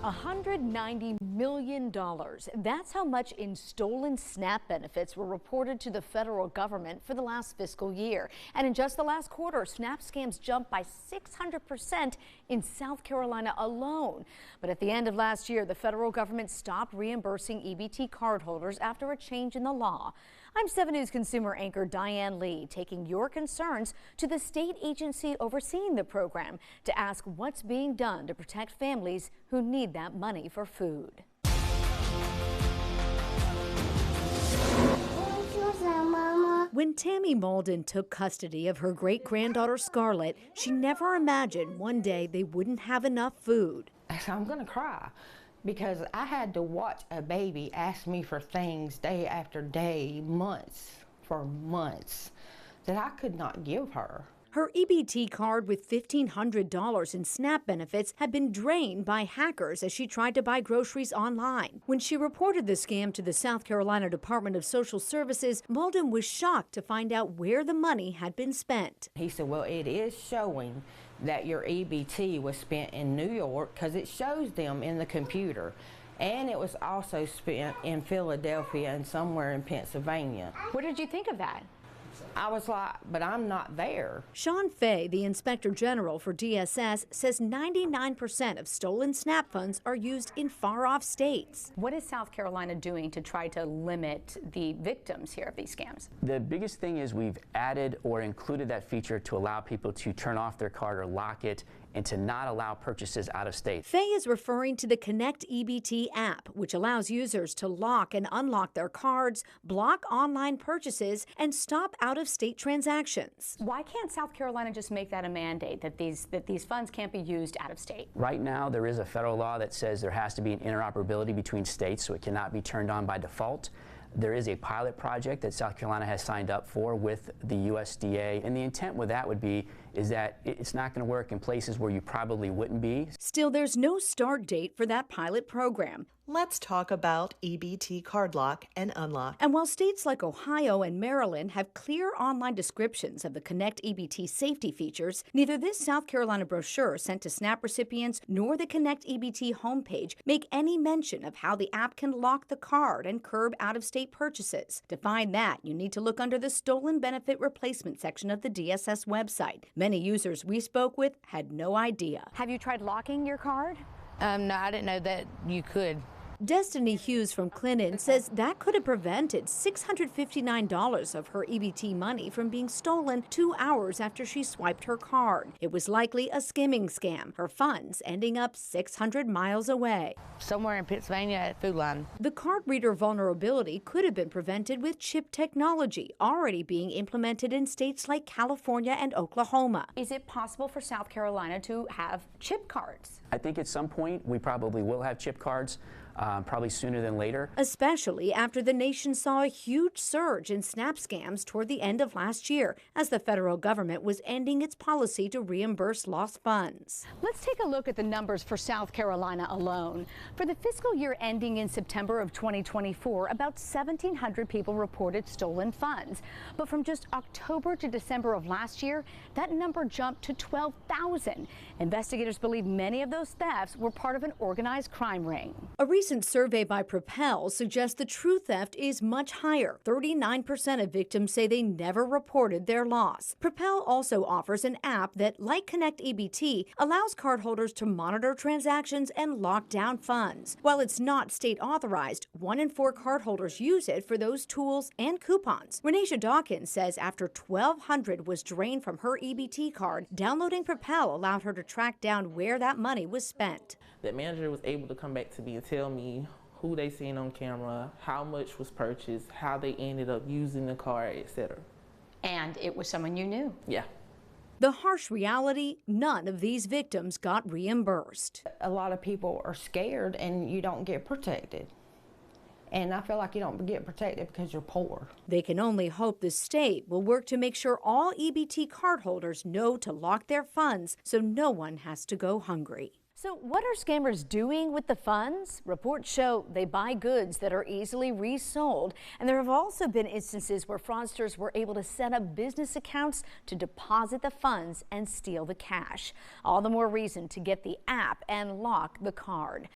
$190 million. That's how much in stolen SNAP benefits were reported to the federal government for the last fiscal year. And in just the last quarter, SNAP scams jumped by 600% in South Carolina alone. But at the end of last year, the federal government stopped reimbursing EBT cardholders after a change in the law. I'm 7 News consumer anchor Diane Lee, taking your concerns to the state agency overseeing the program to ask what's being done to protect families who need that money for food. When Tammy Malden took custody of her great-granddaughter Scarlett, she never imagined one day they wouldn't have enough food. I'm gonna cry because I had to watch a baby ask me for things day after day, months for months, that I could not give her. Her EBT card with $1,500 in SNAP benefits had been drained by hackers as she tried to buy groceries online. When she reported the scam to the South Carolina Department of Social Services, Malden was shocked to find out where the money had been spent. He said, well, it is showing that your EBT was spent in New York because it shows them in the computer. And it was also spent in Philadelphia and somewhere in Pennsylvania. What did you think of that? I was like, but I'm not there. Sean Fay, the Inspector General for DSS, says 99% of stolen SNAP funds are used in far-off states. What is South Carolina doing to try to limit the victims here of these scams? The biggest thing is we've added or included that feature to allow people to turn off their card or lock it, and to not allow purchases out of state. Fay is referring to the Connect EBT app, which allows users to lock and unlock their cards, block online purchases, and stop out-of-state transactions. Why can't South Carolina just make that a mandate that these funds can't be used out of state? Right now, there is a federal law that says there has to be an interoperability between states, so it cannot be turned on by default. There is a pilot project that South Carolina has signed up for with the USDA, and the intent with that would be is that it's not going to work in places where you probably wouldn't be. Still, there's no start date for that pilot program. Let's talk about EBT card lock and unlock. And while states like Ohio and Maryland have clear online descriptions of the Connect EBT safety features, neither this South Carolina brochure sent to SNAP recipients nor the Connect EBT homepage make any mention of how the app can lock the card and curb out-of-state purchases. To find that, you need to look under the Stolen Benefit Replacement section of the DSS website. Many users we spoke with had no idea. Have you tried locking your card? No, I didn't know that you could. Destiny Hughes from Clinton says that could have prevented $659 of her EBT money from being stolen 2 hours after she swiped her card. It was likely a skimming scam, her funds ending up 600 miles away. Somewhere in Pennsylvania at Food Line. The card reader vulnerability could have been prevented with chip technology already being implemented in states like California and Oklahoma. Is it possible for South Carolina to have chip cards? I think at some point we probably will have chip cards. Probably sooner than later. Especially after the nation saw a huge surge in SNAP scams toward the end of last year as the federal government was ending its policy to reimburse lost funds. Let's take a look at the numbers for South Carolina alone. For the fiscal year ending in September of 2024, about 1,700 people reported stolen funds. But from just October to December of last year, that number jumped to 12,000. Investigators believe many of those thefts were part of an organized crime ring. A recent survey by Propel suggests the true theft is much higher. 39% of victims say they never reported their loss. Propel also offers an app that, like Connect EBT, allows cardholders to monitor transactions and lock down funds. While it's not state authorized, 1 in 4 cardholders use it for those tools and coupons. Renisha Dawkins says after $1,200 was drained from her EBT card, downloading Propel allowed her to track down where that money was spent. The manager was able to come back to me and tell me who they seen on camera, how much was purchased, how they ended up using the card, etc. And it was someone you knew? Yeah. The harsh reality, none of these victims got reimbursed. A lot of people are scared and you don't get protected. And I feel like you don't get protected because you're poor. They can only hope the state will work to make sure all EBT cardholders know to lock their funds so no one has to go hungry. So what are scammers doing with the funds? Reports show they buy goods that are easily resold. And there have also been instances where fraudsters were able to set up business accounts to deposit the funds and steal the cash. All the more reason to get the app and lock the card.